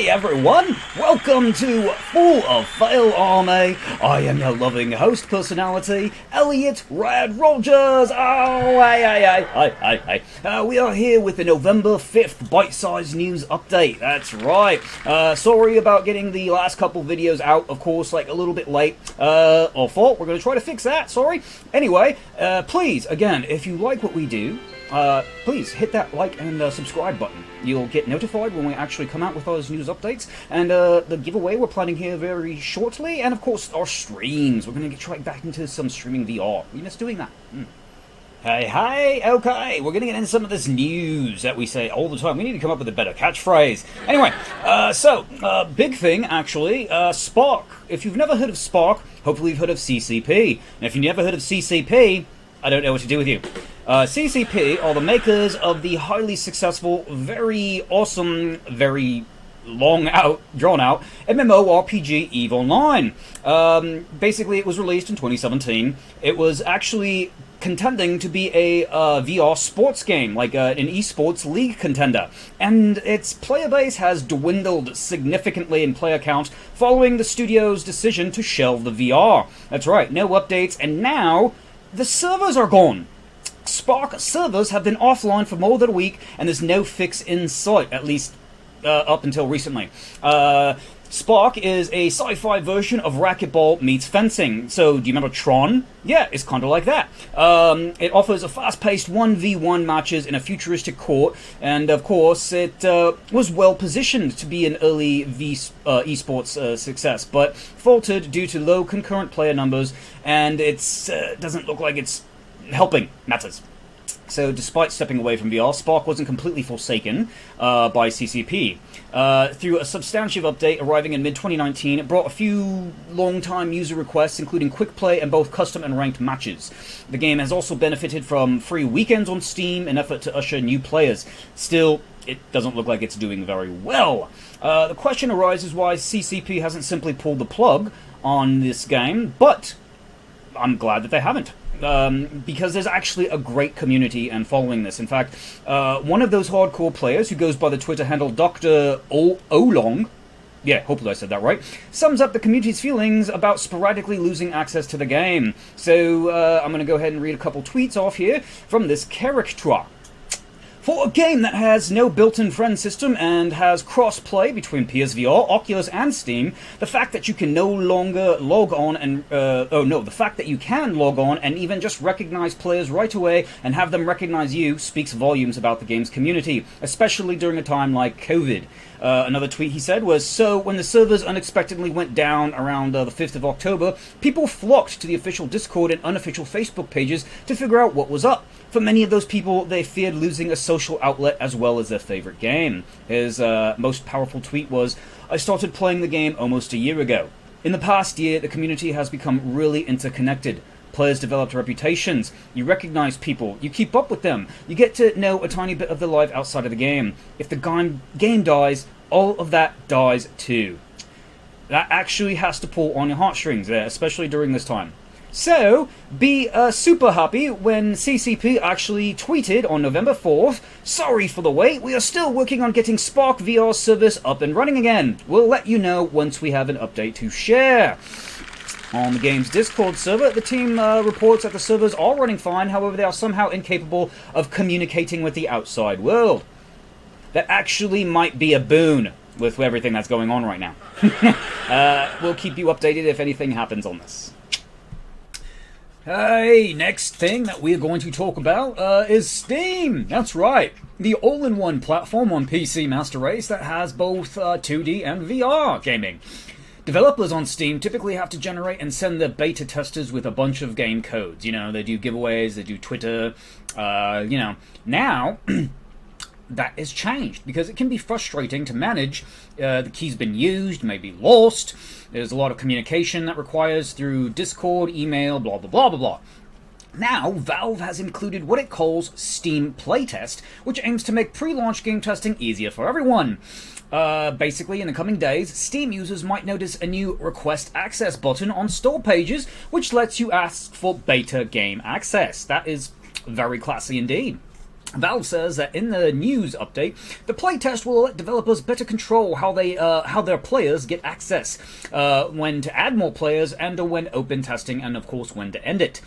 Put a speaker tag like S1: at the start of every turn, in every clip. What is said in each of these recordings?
S1: Hey everyone, welcome to Full of Fail Army. I am your loving host personality, Elliot Rad Rogers. Oh, hey. We are here with the November 5th bite-sized news update. That's right. Sorry about getting the last couple videos out, of course, like a little bit late. Our fault. We're going to try to fix that. Sorry. Anyway, please, again, if you like what we do, please hit that like and subscribe button. You'll get notified when we actually come out with those news updates, and the giveaway we're planning here very shortly, and of course our streams. We're going to try back into some streaming VR. We miss doing that. Hey, okay, we're going to get into some of this news that we say all the time. We need to come up with a better catchphrase. Anyway, big thing, actually, Spark. If you've never heard of Spark, hopefully you've heard of CCP. And if you've never heard of CCP, I don't know what to do with you. CCP are the makers of the highly successful, very awesome, very drawn-out MMORPG EVE Online. Basically, it was released in 2017. It was actually contending to be a VR sports game, like an esports league contender. And its player base has dwindled significantly in player count following the studio's decision to shelve the VR. That's right, no updates, and now the servers are gone. Spark servers have been offline for more than a week, and there's no fix in sight, at least up until recently. Spark is a sci-fi version of racquetball meets fencing. So, do you remember Tron? Yeah, it's kind of like that. It offers a fast-paced 1v1 matches in a futuristic court, and of course, it was well-positioned to be an early esports success, but faltered due to low concurrent player numbers, and it doesn't look like it's helping matters. So despite stepping away from VR, Spark wasn't completely forsaken by CCP. Through a substantive update arriving in mid-2019, it brought a few long-time user requests, including quick play and both custom and ranked matches. The game has also benefited from free weekends on Steam in an effort to usher new players. Still, it doesn't look like it's doing very well. The question arises why CCP hasn't simply pulled the plug on this game, but I'm glad that they haven't. Because there's actually a great community and following this. In fact, one of those hardcore players who goes by the Twitter handle Dr. Olong, yeah, hopefully I said that right, sums up the community's feelings about sporadically losing access to the game. So I'm going to go ahead and read a couple tweets off here from this character. For a game that has no built-in friend system and has cross-play between PSVR, Oculus, and Steam, the fact that you can no longer log on and the fact that you can log on and even just recognize players right away and have them recognize you speaks volumes about the game's community, especially during a time like COVID. Another tweet he said was, so when the servers unexpectedly went down around the 5th of October, people flocked to the official Discord and unofficial Facebook pages to figure out what was up. For many of those people, they feared losing a social outlet as well as their favorite game. His most powerful tweet was, I started playing the game almost a year ago. In the past year, the community has become really interconnected. Players developed reputations, you recognize people, you keep up with them, you get to know a tiny bit of their life outside of the game. If the game dies, all of that dies too. That actually has to pull on your heartstrings there, especially during this time. So, be super happy when CCP actually tweeted on November 4th, sorry for the wait, we are still working on getting Spark VR service up and running again. We'll let you know once we have an update to share. On the game's Discord server, the team reports that the servers are running fine, however they are somehow incapable of communicating with the outside world. That actually might be a boon with everything that's going on right now. We'll keep you updated if anything happens on this. Hey, next thing that we're going to talk about is Steam. That's right. The all-in-one platform on PC Master Race that has both 2D and VR gaming. Developers on Steam typically have to generate and send their beta testers with a bunch of game codes. You know, they do giveaways, they do Twitter, Now, that has changed because it can be frustrating to manage. The key's been used, maybe lost. There's a lot of communication that requires through Discord, email, blah, blah, blah, blah, blah. Now, Valve has included what it calls Steam Playtest, which aims to make pre-launch game testing easier for everyone. Basically, in the coming days, Steam users might notice a new Request Access button on store pages, which lets you ask for beta game access. That is very classy indeed. Valve says that in the news update, the playtest will let developers better control how their players get access, when to add more players, and when open testing, and of course when to end it.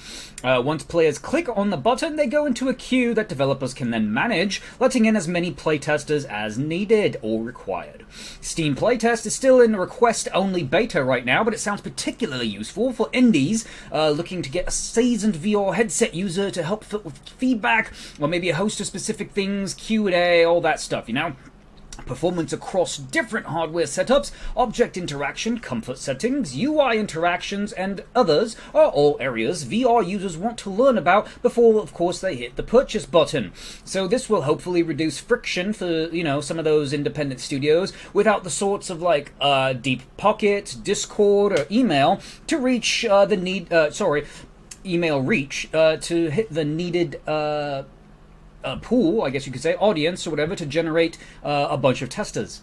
S1: Once players click on the button, they go into a queue that developers can then manage, letting in as many playtesters as needed or required. Steam Playtest is still in request-only beta right now, but it sounds particularly useful for indies looking to get a seasoned VR headset user to help with feedback, or maybe a host of specific things, Q&A, all that stuff, you know? Performance across different hardware setups, object interaction, comfort settings, UI interactions, and others are all areas VR users want to learn about before, of course, they hit the purchase button. So this will hopefully reduce friction for, you know, some of those independent studios without the sorts of like Deep Pocket, Discord, or email to reach email reach to hit the needed pool, I guess you could say, audience or whatever, to generate a bunch of testers.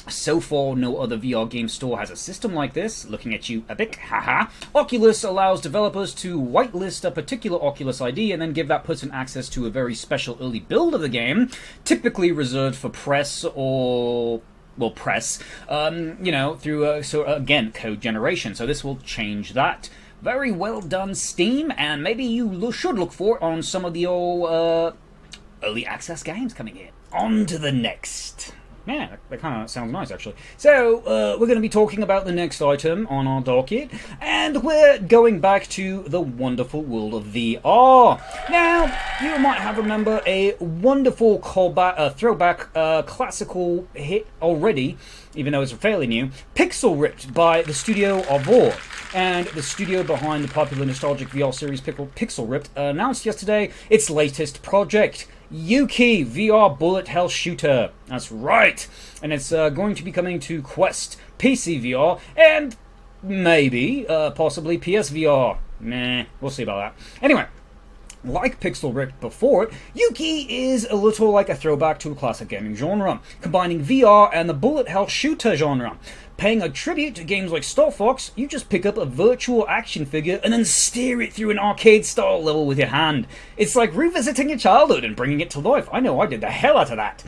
S1: So far, no other VR game store has a system like this. Looking at you, Epic, haha. Oculus allows developers to whitelist a particular Oculus ID and then give that person access to a very special early build of the game, typically reserved for press or... well, press, you know, through, again, code generation. So this will change that. Very well done, Steam, and maybe you should look for it on some of the old early access games coming in. On to the next. Yeah, that kind of sounds nice, actually. So, we're going to be talking about the next item on our docket, and we're going back to the wonderful world of VR. Now, you might have remember a wonderful throwback classical hit already, even though it's fairly new, Pixel Ripped by the studio Avor. And the studio behind the popular nostalgic VR series Pixel Ripped announced yesterday its latest project, YukiVR Bullet Hell Shooter. That's right. And it's going to be coming to Quest, PC VR, and maybe, possibly PSVR. Meh, we'll see about that. Anyway, like Pixel Ripped before it, Yuki is a little like a throwback to a classic gaming genre, combining VR and the bullet hell shooter genre. Paying a tribute to games like Star Fox, you just pick up a virtual action figure and then steer it through an arcade-style level with your hand. It's like revisiting your childhood and bringing it to life. I know I did the hell out of that.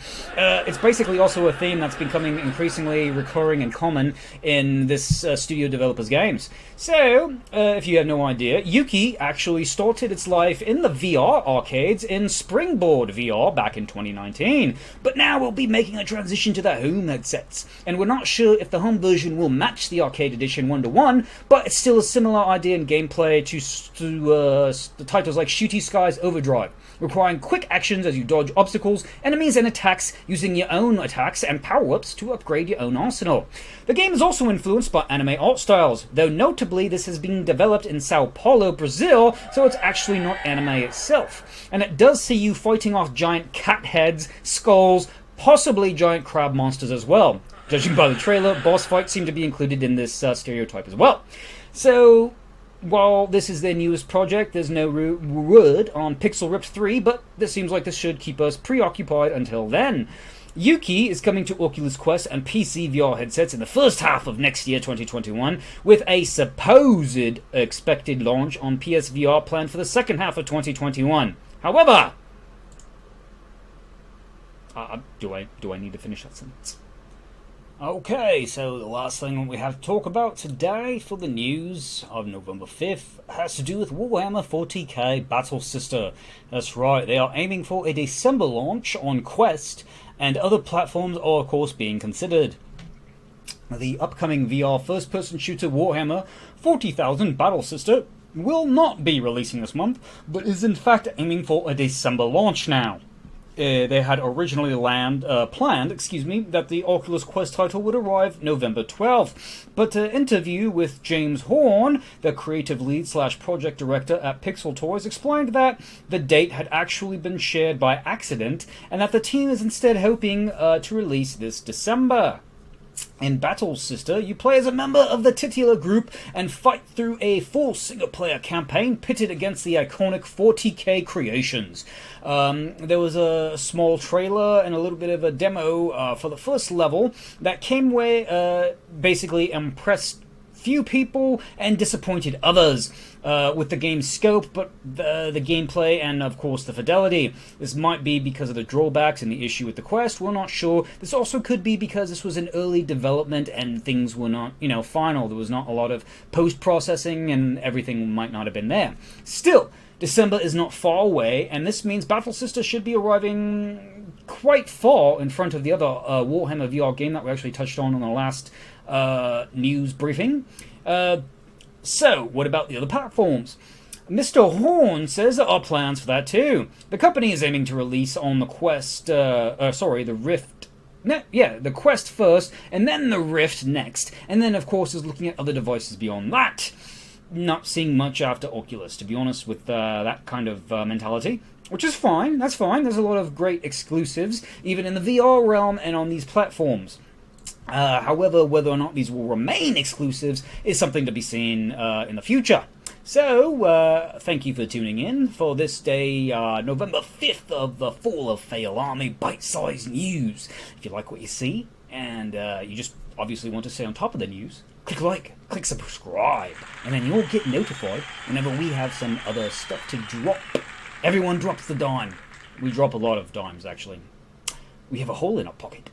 S1: It's basically also a theme that's becoming increasingly recurring and common in this studio developers' games. So, if you have no idea, Yuki actually started its life in the VR arcades in Springboard VR back in 2019. But now we'll be making a transition to the home headsets. And we're not sure if the home version will match the arcade edition 1-to-1, but it's still a similar idea in gameplay to titles like Shooty Skies Overdrive, requiring quick actions as you dodge obstacles, enemies, and attacks, using your own attacks and power-ups to upgrade your own arsenal. The game is also influenced by anime art styles, though notably this has been developed in Sao Paulo, Brazil, so it's actually not anime itself. And it does see you fighting off giant cat heads, skulls, possibly giant crab monsters as well. Judging by the trailer, boss fights seem to be included in this stereotype as well. So, while this is their newest project, there's no word on Pixel Ripped 3, but this seems like this should keep us preoccupied until then. Yuki is coming to Oculus Quest and PC VR headsets in the first half of next year, 2021, with a supposed expected launch on PSVR planned for the second half of 2021. However, do I need to finish that sentence? Okay, so the last thing we have to talk about today for the news of November 5th has to do with Warhammer 40k BattleSister. That's right, they are aiming for a December launch on Quest, and other platforms are of course being considered. The upcoming VR first-person shooter Warhammer 40,000 BattleSister will not be releasing this month, but is in fact aiming for a December launch now. They had originally planned, that the Oculus Quest title would arrive November 12th, but an interview with James Horn, the creative lead / project director at Pixel Toys, explained that the date had actually been shared by accident, and that the team is instead hoping to release this December. In BattleSister, you play as a member of the titular group and fight through a full single-player campaign pitted against the iconic 40k creations. There was a small trailer and a little bit of a demo for the first level that came away basically impressed few people and disappointed others with the game's scope, but the gameplay and, of course, the fidelity. This might be because of the drawbacks and the issue with the quest, we're not sure. This also could be because this was an early development and things were not, final. There was not a lot of post-processing and everything might not have been there. Still, December is not far away, and this means BattleSister should be arriving quite far in front of the other Warhammer VR game that we actually touched on the last news briefing. So, what about the other platforms? Mr. Horn says there are plans for that too. The company is aiming to release on the Quest, the Rift. The Quest first, and then the Rift next, and then of course is looking at other devices beyond that. Not seeing much after Oculus, to be honest, with that kind of mentality. Which is fine, that's fine. There's a lot of great exclusives, even in the VR realm and on these platforms. However, whether or not these will remain exclusives is something to be seen in the future. So, thank you for tuning in for this day, November 5th of the Fall of Fail Army bite-sized news. If you like what you see, and you just obviously want to stay on top of the news, click like, click subscribe, and then you'll get notified whenever we have some other stuff to drop. Everyone drops the dime. We drop a lot of dimes, actually. We have a hole in our pocket.